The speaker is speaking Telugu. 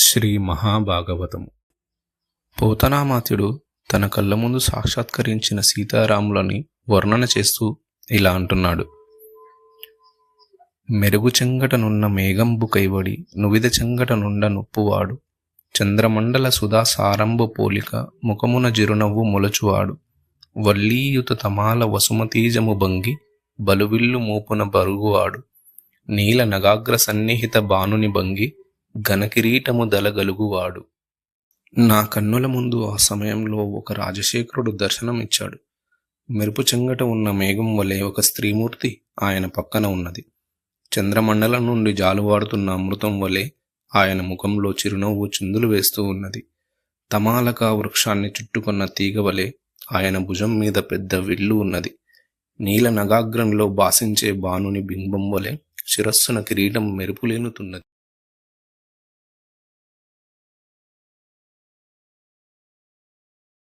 శ్రీ మహాభాగవతము. పోతనామాత్యుడు తన కళ్ళ ముందు సాక్షాత్కరించిన సీతారాములని వర్ణన చేస్తూ ఇలా అంటున్నాడు. మెరుగు చెంగటనున్న మేఘంబు కైవడి నువిద చెంగటనుండ నొప్పువాడు, చంద్రమండల సుధా సారంభ పోలిక ముఖమున జిరునవ్వు మొలచువాడు, వల్లీయుత తమాల వసుమతీజము భంగి బలువిల్లు మూపున బరుగువాడు, నీల నగాగ్ర సన్నిహిత బానుని భంగి ఘనకిరీటము దలగలుగువాడు. నా కన్నుల ముందు ఆ సమయంలో ఒక రాజశేఖరుడు దర్శనమిచ్చాడు. మెరుపు చెంగట ఉన్న మేఘం వలె ఒక స్త్రీమూర్తి ఆయన పక్కన ఉన్నది. చంద్రమండలం నుండి జాలువాడుతున్న అమృతం వలె ఆయన ముఖంలో చిరునవ్వు చిందులు వేస్తూ ఉన్నది. తమాలక వృక్షాన్ని చుట్టుకున్న తీగ వలె ఆయన భుజం మీద పెద్ద విల్లు ఉన్నది. నీల నగాగ్రంలో భాసించే బాణుని బింబం వలె శిరస్సున కిరీటం మెరుపులేనుతున్నది.